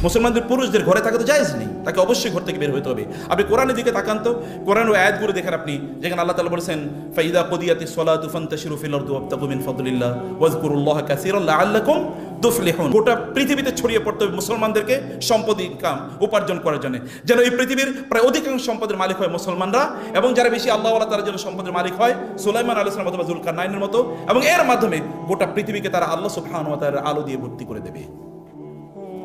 মুসলমানদের পুরুষদের ঘরে থাকা তো জায়েজ নেই, তাকে অবশ্যই ঘর থেকে বের হতে হবে। আপনি কোরআনের দিকে তাকান তো, কোরআনের আয়াতগুলো দেখেন আপনি, যেখানে আল্লাহ তাআলা বলেছেন ফাইদা কুদিয়াতিস সালাতু ফান্তাশিরু ফিল আরদি ওয়াবতাগু মিন ফাদলিল্লাহ ওয়াজকুরুল্লাহা কাসীরান লাআল্লাকুম তুফলিহুন। গোটা পৃথিবীতে ছড়িয়ে পড়তে হবে মুসলমানদেরকে সম্পদ ইনকাম উপার্জন করার জন্য, যেন এই পৃথিবীর প্রায় অধিকাংশ সম্পদের মালিক হয় মুসলমানরা, এবং যারা বেশি আল্লাহ ওয়ালা তারা যেন সম্পদের মালিক হয় সুলাইমান আলাইহিস সালাম অথবা যুলকারনাইনের মতো, এবং এর মাধ্যমে গোটা পৃথিবীকে তারা আল্লাহ সুবহানাহু ওয়া তাআলার আলো দিয়ে ভর্তি করে দেবে।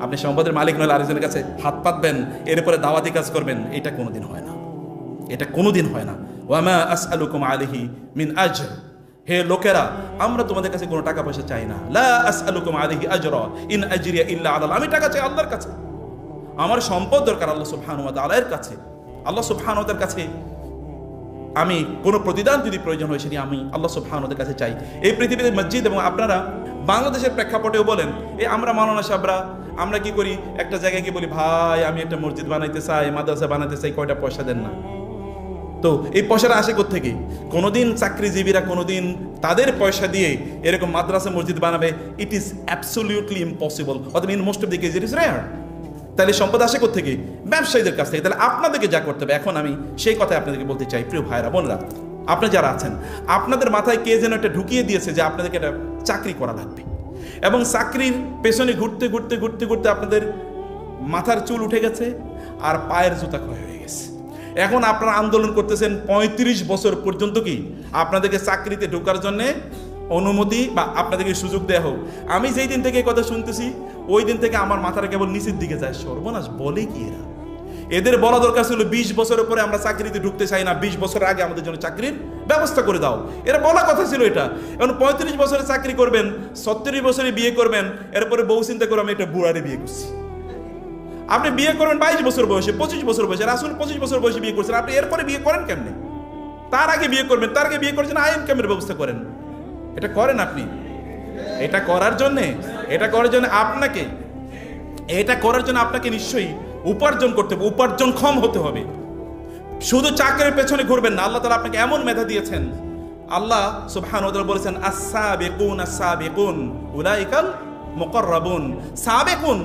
আপনি সম্পদের মালিক নয় আরেকজনের কাছে হাত পাতবেন, এরপরে দাওয়াতি কাজ করবেন, এটা কোনোদিন হয় না, এটা কোনোদিন হয় না। ওয়ামা আসআলুকুম আলাইহি মিন আজর, হে লোকেরা আমরা তোমাদের কাছে কোনো টাকা পয়সা চাই না। লা আসআলুকুম আলাইহি আজরা ইন আজরিয়া ইল্লা আলাল্লাহ, আমি টাকা চাই আল্লাহর কাছে, আমার সম্পদ দরকার আল্লাহ সুবহানাহু ওয়া তাআলার কাছে। আল্লাহ সুবহানাহু ওয়া তাআলার কাছে আমি কোনো প্রতিদান যদি প্রয়োজন হয় সেটি আমি আল্লাহ সুবহানাহু ওয়া তাআলার কাছে চাই। এই পৃথিবীতে মসজিদ, এবং আপনারা বাংলাদেশের প্রেক্ষাপটেও বলেন, এই আমরা মাওলানা সাহেবরা আমরা কি করি, একটা জায়গায় গিয়ে বলি ভাই আমি একটা মসজিদ বানাইতে চাই, মাদ্রাসা বানাইতে চাই, কয়টা পয়সা দেন না। তো এই পয়সাটা আসে কোত্থেকে? কোনোদিন চাকরিজীবীরা কোনোদিন তাদের পয়সা দিয়ে এরকম মাদ্রাসা মসজিদ বানাবে? ইট ইজ অ্যাবসলিউটলি ইম্পসিবল, অথবা in most of the case it is rare. তাহলে সম্পদ আসে কোত্থেকে? ব্যবসায়ীদের কাছ থেকে। তাহলে আপনাদেরকে যা করতে হবে, এখন আমি সেই কথাই আপনাদেরকে বলতে চাই, প্রিয় ভাইরা বোনরা, আপনি যারা আছেন আপনাদের মাথায় কে যেন একটা ঢুকিয়ে দিয়েছে যে আপনাদেরকে একটা চাকরি করা লাগবে, এবং চাকরির পেছনে ঘুরতে ঘুরতে ঘুরতে ঘুরতে আপনাদের মাথার চুল উঠে গেছে আর পায়ের জুতা ক্ষয় হয়ে গেছে। এখন আপনারা আন্দোলন করতেছেন 35 বছর পর্যন্ত কি আপনাদেরকে চাকরিতে ঢোকার জন্যে অনুমতি বা আপনাদেরকে সুযোগ দেওয়া হোক। আমি যেই দিন থেকে এই কথা শুনতেছি ওই দিন থেকে আমার মাথাটা কেবল নিচের দিকে যায়, সর্বনাশ বলে কি এরা। এদের বলা দরকার ছিল 20 বছরের পরে আমরা চাকরিতে ঢুকতে চাই না, 20 বছর আগে আমাদের জন্য চাকরির ব্যবস্থা করে দাও, এরা বলা কথা ছিল এটা। এখন 35 বছরে চাকরি করবেন, 70 বছরে বিয়ে করবেন, এরপরে বউ চিন্তা করে আমি একটা বুড়ারে বিয়ে করছি। আপনি বিয়ে করবেন 22 বছর বয়সে, 25 বছর বয়সে, রাসূল 25 বছর বয়সে বিয়ে করছেন, আপনি এরপরে বিয়ে করেন কেমনে? তার আগে বিয়ে করবেন, তার আগে বিয়ে করেছেন আইন কামের ব্যবস্থা করেন, এটা করেন আপনি। এটা করার জন্য আপনাকে নিশ্চয়ই উপার্জন করতে হবে, উপার্জনক্ষম হতে হবে। শুধু চাকরির পেছনে ঘুরবেন না। আল্লাহ তাআলা আপনাকে এমন মেধা দিয়েছেন, আল্লাহ সুবহানাহু ওয়া তাআলা বলেছেন আস-সাবিকুন উলাইকাল মুকাররাবুন। সাবিকুন,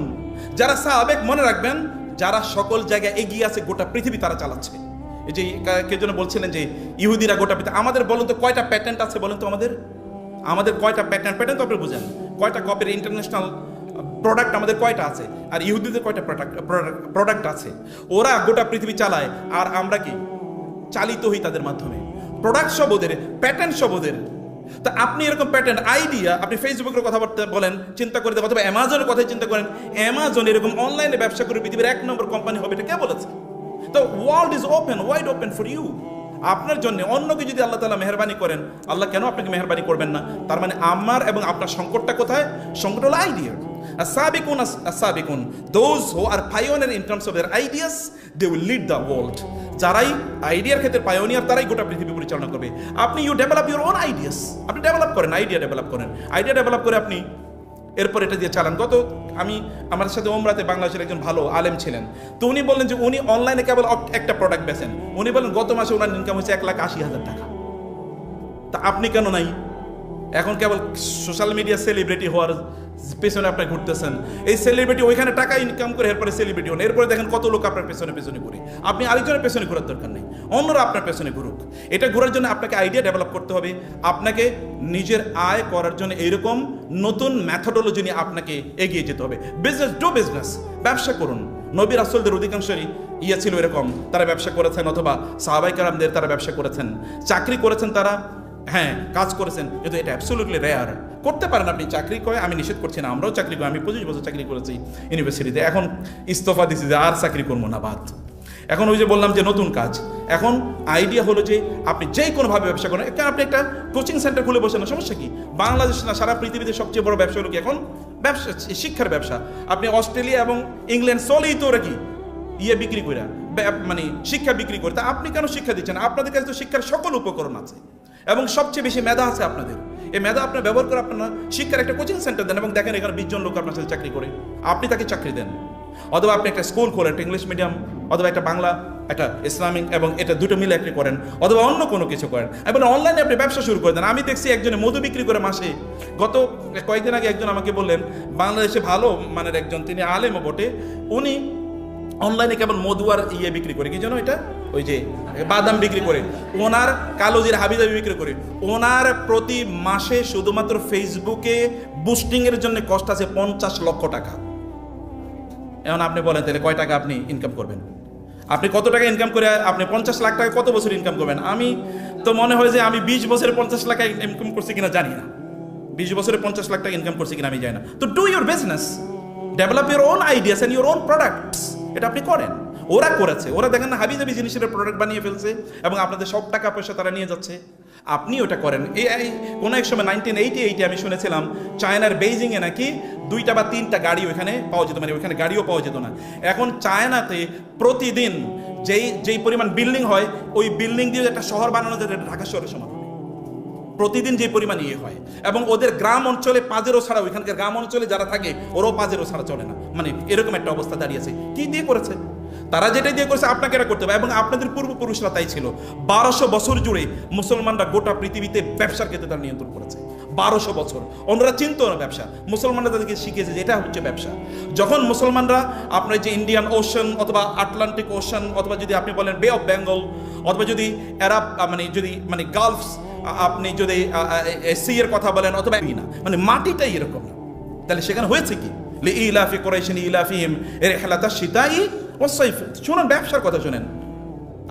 যারা সাবেক, মনে রাখবেন যারা সকল জায়গায় এগিয়ে আছে, গোটা পৃথিবী তারা চালাচ্ছে। এই যে কে যেন বলছিলেন যে ইহুদিরা গোটা পৃথিবী, আমাদের বলুন তো কয়টা প্যাটেন্ট আছে বলেন তো, আমাদের কয়টা প্যাটেন্ট তো আপনি বুঝেন, কয়টা কপির ইন্টারন্যাশনাল প্রোডাক্ট আমাদের কয়টা আছে, আর ইহুদিদের কয়টা প্রোডাক্ট আছে। ওরা গোটা পৃথিবী চালায় আর আমরা কি চালিত হই তাদের মাধ্যমে। প্রোডাক্ট সব ওদের, প্যাটেন্ট সব ওদের। তা আপনি এরকম প্যাটেন্ট আইডিয়া, আপনি ফেসবুকের কথা বলেন, চিন্তা করে অথবা অ্যামাজনের কথাই চিন্তা করেন, অ্যামাজন এরকম অনলাইনে ব্যবসা করে পৃথিবীর 1 নম্বর কোম্পানি হবে, এটা কে বলেছে? তো world is open, wide open for you. আপনার জন্য অন্যকে যদি আল্লাহ তাআলা মেহেরবানি করেন, আল্লাহ কেন আপনাকে মেহেরবানি করবেন না? তার মানে আমার এবং আপনার সংকটটা কোথায়? সংকট হলো idea. as-sabiqun, those who are pioneer in terms of their ideas, they will lead the world. যারাই আইডিয়ার ক্ষেত্রে পায়োনিয়ার, তারাই গোটা পৃথিবী পরিচালনা করবে। আপনি you develop your own ideas, আপনি ডেভেলপ করেন, আইডিয়া ডেভেলপ করে আপনি এরপর এটা দিয়ে চালান। আমার সাথে ওমরাতে বাংলাদেশের একজন ভালো আলেম ছিলেন, তো উনি বললেন যে উনি অনলাইনে কেবল একটা প্রোডাক্ট বেচেন। উনি বলেন গত মাসে ওনার ইনকাম হয়েছে 1,80,000 টাকা। তা আপনি কেন নাই? এখন কেবল সোশ্যাল মিডিয়া সেলিব্রিটি হওয়ার পেছনে আপনি ঘুরতেছেন। এই সেলিব্রিটি ওইখানে টাকা ইনকাম করে এরপরে সেলিব্রিটি হন, এরপরে দেখেন কত লোক আপনার পেছনে ঘুরে। আপনি আরেকজনের পেছনে ঘোরার দরকার নেই, অন্যরা আপনার পেছনে ঘুরুক। এটা ঘোরার জন্য আপনাকে আইডিয়া ডেভেলপ করতে হবে। আপনাকে নিজের আয় করার জন্য এইরকম নতুন ম্যাথডোলজি নিয়ে আপনাকে এগিয়ে যেতে হবে। বিজনেস, ব্যবসা করুন। নবী রাসূলদের অধিকাংশই ছিল এরকম, তারা ব্যবসা করেছেন, অথবা সাহাবায়ে কেরামদের তারা ব্যবসা করেছেন, চাকরি করেছেন, তারা কাজ করেছেন। কিন্তু এটা অ্যাবসলিউটলি রেয়ার। করতে পারেন আপনি চাকরি করে, আমি নিষেধ করছি না, আমরাও চাকরি করি। আমি 25 বছর চাকরি করেছি ইউনিভার্সিটিতে, এখন ইস্তফা দিছি যে আর চাকরি করবো না, বাদ। এখন ওই যে বললাম যে নতুন কাজ, এখন আইডিয়া হলো যে আপনি যে কোনোভাবে ব্যবসা করেন। আপনি একটা কোচিং সেন্টার খুলে বসেন না, সমস্যা কি? বাংলাদেশ না, সারা পৃথিবীতে সবচেয়ে বড় ব্যবসা হলো কি এখন? ব্যবসা, শিক্ষার ব্যবসা। আপনি অস্ট্রেলিয়া এবং ইংল্যান্ড চলেই তো ওরা কি বিক্রি করে, মানে শিক্ষা বিক্রি করে। তা আপনি কেন শিক্ষা দিচ্ছেন? আপনাদের কাছে তো শিক্ষার সকল উপকরণ আছে এবং সবচেয়ে বেশি মেধা আছে আপনাদের। এই মেধা আপনার ব্যবহার করে আপনারা শিক্ষার একটা কোচিং সেন্টার দেন, এবং দেখেন এখানে 20 জন লোক আপনার সাথে চাকরি করে, আপনি তাকে চাকরি দেন। অথবা আপনি একটা স্কুল খোলেন, একটা ইংলিশ মিডিয়াম অথবা একটা বাংলা একটা ইসলামিক এবং এটা দুটো মিলে একটা করেন, অথবা অন্য কোনো কিছু করেন, এবং অনলাইনে আপনি ব্যবসা শুরু করে দেন। আমি দেখছি একজনে মধু বিক্রি করে মাসে, গত কয়েকদিন আগে একজন আমাকে বললেন, বাংলাদেশে ভালো মানের একজন, তিনি আলেমও বটে, উনি অনলাইনে কেবল মধু আর বিক্রি করে, কি যেন এটা, ওই যে বাদাম বিক্রি করে, ওনার কালোজির হাবিজাবি বিক্রি করে, ওনার প্রতি মাসে শুধুমাত্র ফেসবুকে বুস্টিংয়ের জন্য কষ্ট আছে 50 লক্ষ টাকা। এখন আপনি বলেন তাহলে কয় টাকা আপনি ইনকাম করবেন? আপনি কত টাকা ইনকাম করে আপনি 50 লাখ টাকা কত বছর ইনকাম করবেন? আমি তো মনে হয় যে আমি 20 বছরে 50 লাখ ইনকাম করছি কিনা জানি না, 20 বছরে 50 লাখ টাকা ইনকাম করছি কিনা আমি জানি না। তো do your business, develop your own ideas and your own products, এটা আপনি করেন। ওরা করেছে, ওরা দেখেন না হাবিজাবি জিনিসের প্রোডাক্ট বানিয়ে ফেলছে এবং আপনাদের সব টাকা পয়সা তারা নিয়ে যাচ্ছে, আপনি ওটা করেন। এই কোনো এক সময় 1988 আমি শুনেছিলাম চায়নার বেইজিংয়ে নাকি 2টা বা 3টা গাড়ি ওইখানে পাওয়া যেত, মানে ওইখানে গাড়িও পাওয়া যেত না। এখন চায়নাতে প্রতিদিন যেই পরিমাণ বিল্ডিং হয়, ওই বিল্ডিং দিয়ে একটা শহর বানানো যায়, ঢাকা শহরের সমান প্রতিদিন যে পরিমাণ হয়। এবং ওদের গ্রাম অঞ্চলে পাজেরও ছাড়া, ওইখানকার গ্রাম অঞ্চলে যারা থাকে ওরাও পাজেরও ছাড়া চলে না, মানে এরকম একটা অবস্থা দাঁড়িয়েছে। কি দিয়ে করেছে তারা? যেটা দিয়ে করেছে আপনাকে এটা করতে হবে। এবং আপনাদের পূর্বপুরুষরা তাই ছিল। 1200 বছর জুড়ে মুসলমানরা গোটা পৃথিবীতে ব্যবসার ক্ষেত্রে তারা নিয়ন্ত্রণ করেছে। 1200 বছর ওনারা চিনতো না ব্যবসা, মুসলমানরা তাদেরকে শিখিয়েছে যে এটা হচ্ছে ব্যবসা। যখন মুসলমানরা আপনার যে ইন্ডিয়ান ওশান অথবা আটলান্টিক ওশান, অথবা যদি আপনি বলেন বে অফ বেঙ্গল, অথবা যদি এরা মানে গালফস, আপনি যদি সি এর কথা বলেন, অথবা না, মানে মাটিটাই এরকম না, তাহলে সেখানে হয়েছে কি? লিইলাফি কুরাইশিন ইলাফিহিম রিহলাতাশ শিতাই ওয়াস সাইফ। শুনুন, ব্যবসার কথা শুনেন।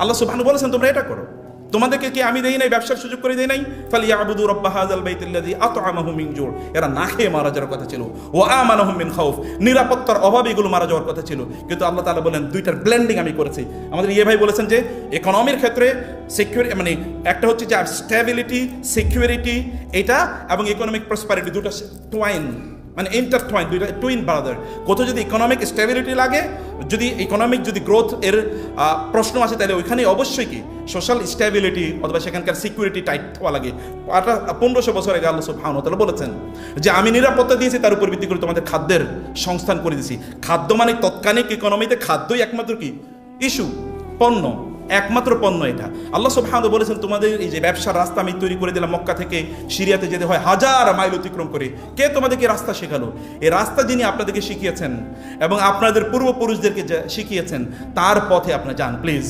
আল্লাহ সুবহানাহু বলেছেন তোমরা এটা করো। তোমাদেরকে কি আমি দেই নাই ব্যবসার সুযোগ করে দেই নাই? ফালিয়াবুদু রাব্ব হাযাল বাইতিল্লাযী আত'আমাহুম মিন জু'। এরা না খেয়ে মারা যাওয়ার কথা ছিল। ওয়া আমানাহুম মিন খাউফ, নিরাপত্তার অভাবে এগুলো মারা যাওয়ার কথা ছিল। কিন্তু আল্লাহ তাআলা বলেন দুইটার ব্লেন্ডিং আমি করেছি। আমাদের ভাই বলেছেন যে ইকোনমির ক্ষেত্রে সিকিউরিটি, মানে একটা হচ্ছে যে স্টেবিলিটি, সিকিউরিটি এটা, এবং ইকোনমিক প্রসপারিটি, দুটো টুয়াইন, মানে ইন্টারটুয়াইন, দুইটা টুইন ব্রাদার। কোথাও যদি ইকোনমিক স্টেবিলিটি লাগে, যদি ইকোনমিক যদি গ্রোথ এর প্রশ্ন আসে, তাহলে ওইখানে অবশ্যই কি সোশ্যাল স্টেবিলিটি অথবা সেখানকার সিকিউরিটি টাইট হওয়া লাগে। 1500 বছর আগে আল্লাহ সুবহানাহু ওয়া তাআলা বলেছেন যে আমি নিরাপত্তা দিয়েছি, তার উপর ভিত্তি করে তোমাদের খাদ্যের সংস্থান করে দিয়েছি। খাদ্য মানে তৎকালীন ইকোনমিতে খাদ্যই একমাত্র কি ইস্যু, পণ্য, একমাত্র পণ্য এটা। আল্লাহ সুবহানাহু বলেছেন তোমাদের এই যে ব্যবসার রাস্তা আমি তৈরি করে দিলাম, মক্কা থেকে সিরিয়াতে যেতে হয় 1000 মাইল অতিক্রম করে। কে তোমাদেরকে রাস্তা শেখালো? এই রাস্তা যিনি আপনাদেরকে শিখিয়েছেন এবং আপনাদের পূর্বপুরুষদেরকে শিখিয়েছেন, তার পথে আপনারা যান প্লিজ,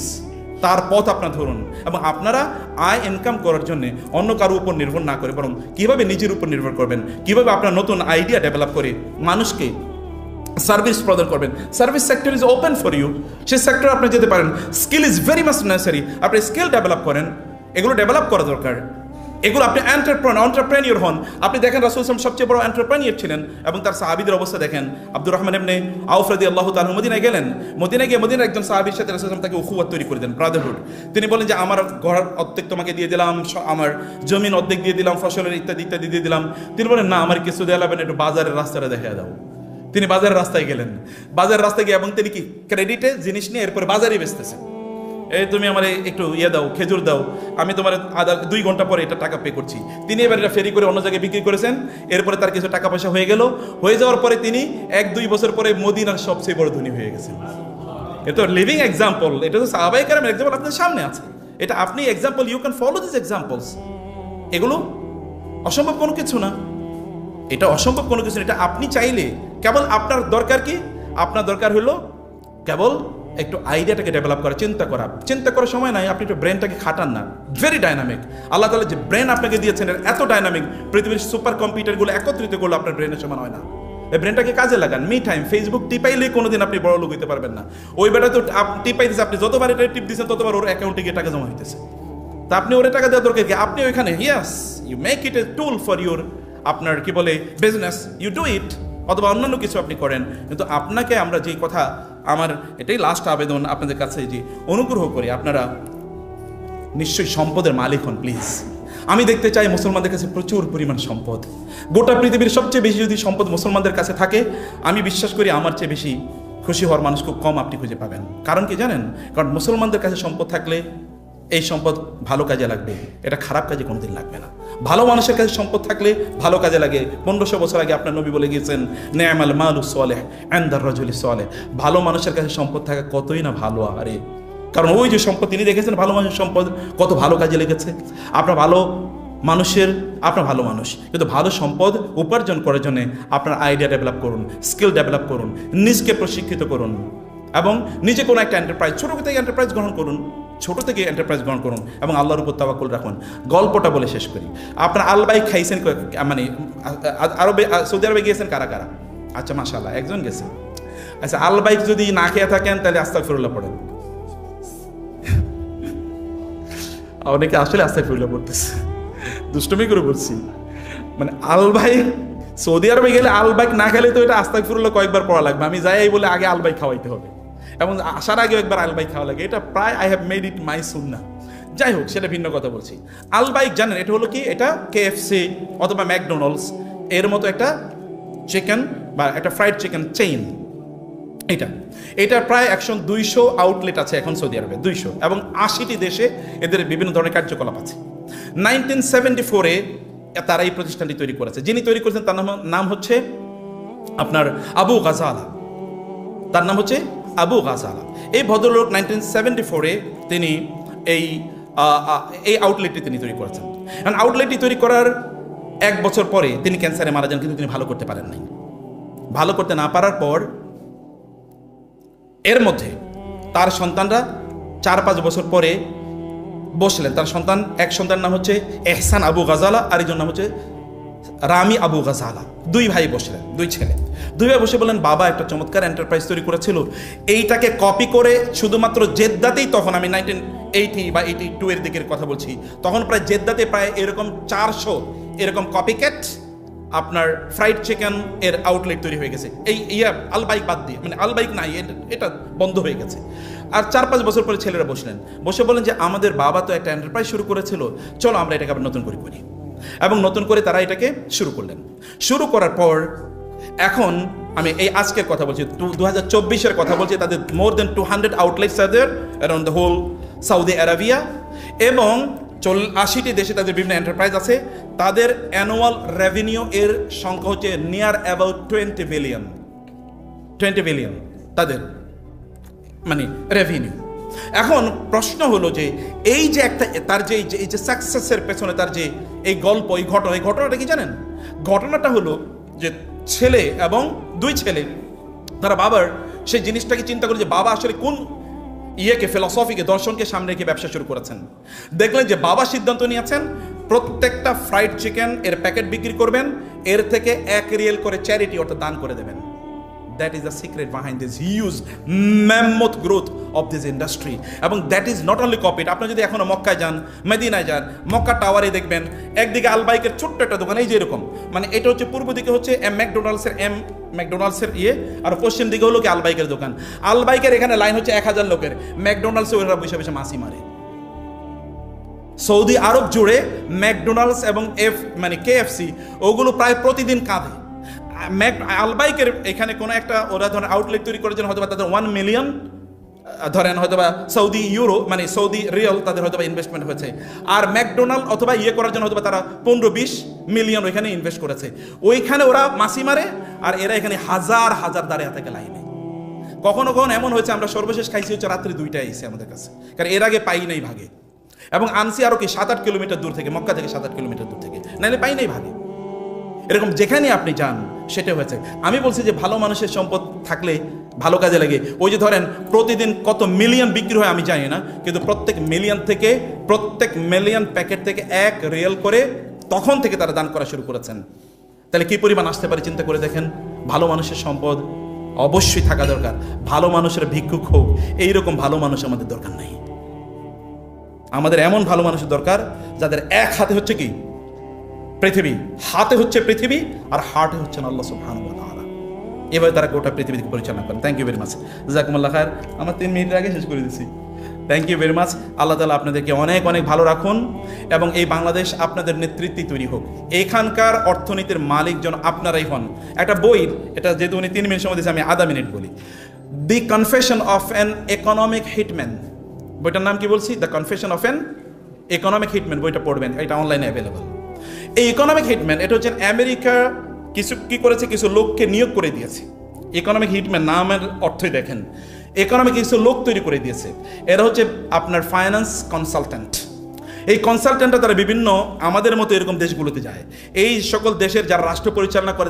তার পথ আপনারা ধরুন। এবং আপনারা আয় ইনকাম করার জন্য অন্য কারো উপর নির্ভর না করে, বরং কিভাবে নিজের উপর নির্ভর করবেন, কিভাবে আপনার নতুন আইডিয়া ডেভেলপ করে মানুষকে সার্ভিস প্রদান করবেন। Service sector is open for you, সেই সেক্টরে আপনি যেতে পারেন। Skill is very much necessary, আপনি স্কিল ডেভেলপ করেন, এগুলো ডেভেলপ করা দরকার। এগুলো আপনি এন্টারপ্রেনিয়র হন। আপনি দেখেন রাসূল সাল্লাল্লাহু আলাইহি ওয়াসাল্লাম সবচেয়ে বড় এন্টারপ্রেনিয়র ছিলেন, এবং তার সাহাবীদের অবস্থা দেখেন। আব্দুর রহমান ইবনে আউফ রাদিয়াল্লাহু তাআলা মদিনায় গেলেন। মদিনায় গিয়ে মদিনার একজন সাহাবীর সাথে রাসূল সাল্লাল্লাহু আলাইহি ওয়াসাল্লাম তাকে উখুওয়াত তৈরি করে দেন, ব্রাদারহুড। তিনি বলেন যে আমার ঘর অর্ধেক তোমাকে দিয়ে দিলাম, আমার জমিন অর্ধেক দিয়ে দিলাম, ফসলের ইত্যাদি ইত্যাদি দিয়ে দিলাম। তিনি বলেন না, আমার কিছু দেওয়া লাগবে না, একটু বাজারের রাস্তাটা দেখিয়ে দাও। তিনি বাজারের রাস্তায় গেলেন, বাজারের রাস্তায় গিয়ে এবং তিনি কি ক্রেডিটে জিনিস নিয়ে এরপরে বাজারেই বেচতেছেন। এই তুমি আমার একটু দাও, খেজুর দাও, আমি তোমার 2 ঘন্টা পরে এটা টাকা পে করছি। তিনি এবার এটা ফেরি করে অন্য জায়গায় বিক্রি করেছেন। এরপরে তার কিছু টাকা পয়সা হয়ে গেল। হয়ে যাওয়ার পরে তিনি 1-2 বছর পরে মদিনার সবচেয়ে বড় ধনী হয়ে গেছেন। এটা লিভিং এক্সাম্পল, এটা তো সাহাবায়ে কেরামের এক্সাম্পল আপনাদের সামনে আছে। এটা আপনি example, you can follow this examples. এগুলো অসম্ভব কোনো কিছু না, এটা অসম্ভব কোনো কিছু না। এটা আপনি চাইলে, কেবল আপনার দরকার কি? আপনার দরকার হলো কেবল একটু আইডিয়াটাকে ডেভেলপ করা, চিন্তা করার সময় নাই, আপনি একটু ব্রেনটাকে খাটান না। Very dynamic. আল্লাহ তাআলা যে ব্রেন আপনাকে দিয়েছেন এত ডাইনামিক, পৃথিবীর সুপার কম্পিউটারগুলো একত্রিত করলে আপনার ব্রেনের সমান হয় না। এই ব্রেনটাকে কাজে লাগান। মি টাইম, ফেসবুক টিপাইলেই কোনোদিন আপনি বড় লোক হইতে পারবেন না। ওই বেটা তো টিপাই দিচ্ছে, আপনি যতবার এটা টিপ দিচ্ছেন ততবার ওর অ্যাকাউন্টে গিয়ে টাকা জমা হইতেছে। তা আপনি ওরে টাকা দেওয়ার দরকার কি? আপনি ওইখানে yes, you make it a tool for your, আপনার কি বলে বিজনেস, ইউ ডু ইট, অথবা অন্যান্য কিছু আপনি করেন। কিন্তু আপনাকে আমরা যেই কথা, আমার এটাই লাস্ট আবেদন আপনাদের কাছে, যে অনুগ্রহ করে আপনারা নিশ্চয়ই সম্পদের মালিক হন প্লিজ। আমি দেখতে চাই মুসলমানদের কাছে প্রচুর পরিমাণ সম্পদ। গোটা পৃথিবীর সবচেয়ে বেশি যদি সম্পদ মুসলমানদের কাছে থাকে, আমি বিশ্বাস করি আমার চেয়ে বেশি খুশি হওয়ার মানুষ খুব কম আপনি খুঁজে পাবেন। কারণ কি জানেন? কারণ মুসলমানদের কাছে সম্পদ থাকলে এই সম্পদ ভালো কাজে লাগবে, এটা খারাপ কাজে কোনোদিন লাগবে না। ভালো মানুষের কাছে সম্পদ থাকলে ভালো কাজে লাগে। 1500 বছর আগে আপনার নবী বলে গিয়েছেন, নে'মাল মালু সালেহ ইনদার রাজুলি সালেহ। ভালো মানুষের কাছে সম্পদ থাকা কতই না ভালো। আরে কারণ ওই যে সম্পদ তিনি দেখেছেন ভালো মানুষের সম্পদ কত ভালো কাজে লেগেছে। আপনার ভালো মানুষ, কিন্তু ভালো সম্পদ উপার্জন করার জন্য আপনার আইডিয়া ডেভেলপ করুন, স্কিল ডেভেলপ করুন, নিজকে প্রশিক্ষিত করুন এবং নিজে কোনো একটা এন্টারপ্রাইজ ছোট থেকে এন্টারপ্রাইজ গ্রহণ করুন এবং আল্লাহর উপর তাওয়াক্কুল রাখুন। গল্পটা বলে শেষ করি। আপনার আলবাইক খাইছেন, মানে সৌদি আরবে গিয়েছেন কারা কারা? আচ্ছা মাশাআল্লাহ, একজন গেছে। আচ্ছা, আলবাইক যদি না খেয়ে থাকেন তাহলে আস্তাগফিরুল্লাহ পড়েন। অনেকে আসলে আস্তাগফিরুল্লাহ পড়তেছে, দুষ্টমি করে বলছি। মানে আলবাইক সৌদি আরবে গেলে আলবাইক না খেলে তো এটা আস্তাগফিরুল্লাহ কয়েকবার পড়া লাগবে। আমি যাই বলে আগে আলবাইক খাওয়াইতে হবে এবং আসার আগে একবার আলবাইক খাওয়া লাগে। এটা প্রায় আই হ্যাভ মেড ইট মাই সুন্নাহ। যাই হোক, সেটা ভিন্ন কথা বলছি। আলবাইক জানেন এটা হলো কি? এটা কেএফসি অথবা ম্যাকডোনাল্ডস এর মতো একটা চিকেন বা একটা ফ্রাইড চিকেন চেইন। এটা প্রায় 100-200 আউটলেট আছে এখন সৌদি আরবে, 200, এবং 80টি দেশে এদের বিভিন্ন ধরনের কার্যকলাপ আছে। 1974-এ তারা এই প্রতিষ্ঠানটি তৈরি করেছে। যিনি তৈরি করেছেন তার নাম হচ্ছে আপনার আবু গাজালা। এই ভদ্রলোক 1974-এ তিনি এই আউটলেটটি তিনি তৈরি করেছেন। কারণ আউটলেটটি তৈরি করার 1 বছর পরে তিনি ক্যান্সারে মারা যান, কিন্তু তিনি ভালো করতে পারেন নাই। ভালো করতে না পারার পর এর মধ্যে তার সন্তানরা 4-5 বছর পরে বসলেন। তার এক সন্তান নাম হচ্ছে এহসান আবু গাজালা, আর একজন নাম হচ্ছে রামি আবু গাজালা। 2 ভাই বসলেন, 2 ছেলে। 2 ভাই বসে বললেন, বাবা একটা চমৎকার এন্টারপ্রাইজ তৈরি করেছিল, এইটাকে কপি করে শুধুমাত্র জেদ্দাতেই, তখন আমি 1980 বা 82 এর দিকের কথা বলছি, তখন প্রায় জেদ্দাতে প্রায় এরকম 400 এরকম কপিক্যাট আপনার ফ্রাইড চিকেন এর আউটলেট তৈরি হয়ে গেছে। আলবাইক বাদ দিয়ে, মানে আলবাইক নাই, এটা বন্ধ হয়ে গেছে। আর 4-5 বছর পরে ছেলেরা বসে বলেন যে আমাদের বাবা তো একটা এন্টারপ্রাইজ শুরু করেছিল, চলো আমরা এটাকে আবার নতুন করে করি। এবং নতুন করে তারা এটাকে শুরু করলেন। শুরু করার পর এখন আমি এই আজকের কথা বলছি, 2024-এর কথা বলছি। তাদের মোর দেন 200 আউটলেটস আর there around the whole Saudi Arabia, এবং 80টি দেশে তাদের বিভিন্ন এন্টারপ্রাইজ আছে। তাদের অ্যানুয়াল রেভিনিউ এর সংখ্যা হচ্ছে নিয়ার অ্যাবাউট 20 বিলিয়ন তাদের মানে রেভিনিউ। এখন প্রশ্ন হলো যে এই যে একটা তার যে এই যে সাকসেসের পেছনে তার যে এই গল্প, এই ঘটনাটা কি জানেন? ঘটনাটা হলো যে ছেলে এবং 2 ছেলে তারা বাবার সেই জিনিসটাকে চিন্তা করে যে বাবা আসলে কোন ফিলসফিকে, দর্শনকে সামনে রেখে ব্যবসা শুরু করেছেন। দেখলেন যে বাবা সিদ্ধান্ত নিয়েছেন প্রত্যেকটা ফ্রাইড চিকেন এর প্যাকেট বিক্রি করবেন, এর থেকে 1 রিয়াল করে চ্যারিটি অর্থাৎ দান করে দেবেন। That is the secret behind this huge mammoth growth of this industry. এবং that is not only copied. আপনি যদি এখনো মক্কায় যান, মদিনায় যান, মক্কা টাওয়ারে দেখবেন একদিকে আলবাইকের ছোট্ট একটা দোকান, এই যে এরকম, মানে এটা হচ্ছে পূর্ব দিকে হচ্ছে ম্যাকডোনাল্ডসের আর পশ্চিম দিকে হলো কি আলবাইকের দোকান। আলবাইকের এখানে লাইন হচ্ছে 1000 লোকের, ম্যাকডোনাল্ডসে ওরা বসে মাসি মারে। সৌদি আরব জুড়ে ম্যাকডোনাল্ডস এবং কেএফসি ওগুলো প্রায় প্রতিদিন কাঁধে। আলবাইকের এখানে কোনো একটা ওরা ধরেন আউটলেট তৈরি করার জন্য হয়তো তাদের 1 মিলিয়ন ধরেন হয়তো সৌদি ইউরো, মানে সৌদি রিয়াল তাদের হয়তো ইনভেস্টমেন্ট হয়েছে। আর ম্যাকডোনাল্ড অথবা করার জন্য হয়তো তারা 15-20 মিলিয়ন ওইখানে ইনভেস্ট করেছে। ওইখানে ওরা মাসি মারে আর এরা এখানে হাজার দাঁড়িয়ে থাকে লাইনে। কখনো এমন হয়েছে আমরা সর্বশেষ খাইছি হচ্ছে রাত্রি 2টায় এসে আমাদের কাছে, কারণ এর আগে পাই নাই ভাগে, এবং আনছি আরো কি 7-8 কিলোমিটার দূর থেকে, মক্কা থেকে 7-8 কিলোমিটার দূর থেকে, নাইলে পাই নাই ভাগে। এরকম যেখানে আপনি যান সেটা হয়েছে। আমি বলছি যে ভালো মানুষের সম্পদ থাকলে ভালো কাজে লাগে। ওই যে ধরেন প্রতিদিন কত মিলিয়ন বিক্রি হয় আমি জানি না, কিন্তু প্রত্যেক মিলিয়ন প্যাকেট থেকে 1 রিয়াল করে তখন থেকে তারা দান করা শুরু করেছেন। তাহলে কি পরিমাণ আসতে পারে চিন্তা করে দেখেন। ভালো মানুষের সম্পদ অবশ্যই থাকা দরকার। ভালো মানুষের ভিক্ষুক হোক, এইরকম ভালো মানুষ আমাদের দরকার নাই। আমাদের এমন ভালো মানুষের দরকার যাদের এক হাতে হচ্ছে কি পৃথিবী, হাতে হচ্ছে পৃথিবী আর হার্টে হচ্ছেন আল্লাহ সুবহানাহু ওয়া তাআলা। এভাবে তারা গোটা পৃথিবীকে পরিচালনা করেন। থ্যাংক ইউ ভেরি মাচ, জাযাকুমুল্লাহ খায়র। আমার 3 মিনিট আগে শেষ করে দিছি। Thank you very much. আল্লাহ তাআলা আপনাদেরকে অনেক ভালো রাখুন এবং এই বাংলাদেশ আপনাদের নেতৃত্বে তৈরি হোক। এখানকার অর্থনীতির মালিক যেন আপনারাই হন। একটা বই, এটা যেহেতু উনি 3 মিনিট সময় দিয়েছে, আমি আধা মিনিট বলি। The confession of an economic hitman, বইটার নাম কি বলছি? The confession of an economic hitman. বইটা পড়বেন, এটা অনলাইনে অ্যাভেলেবল। এই ইকোনমিক হিটম্যান এটা হচ্ছে আমেরিকা কি করেছে, কিছু লোককে নিয়োগ করে দিয়েছে। ইকোনমিক হিটম্যান নামের অর্থই দেখেন, ইকোনমিক কিছু লোক তৈরি করে দিয়েছে, এরা হচ্ছে আপনার ফাইন্যান্স কনসালট্যান্ট। এই কনসালট্যান্টরা তারা বিভিন্ন আমাদের মতো এরকম দেশগুলোতে যায়, এই সকল দেশের যারা রাষ্ট্র পরিচালনা করে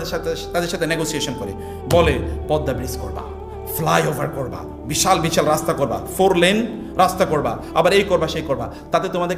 তাদের সাথে নেগোসিয়েশন করে, বলে পদ্মা ব্রিজ করবা, ফ্লাইওভার করবা, বিশাল বিশাল রাস্তা করবা, 4 লেন রাস্তা করবা, আবার এই করবা সেই করবা, তাতে তোমাদের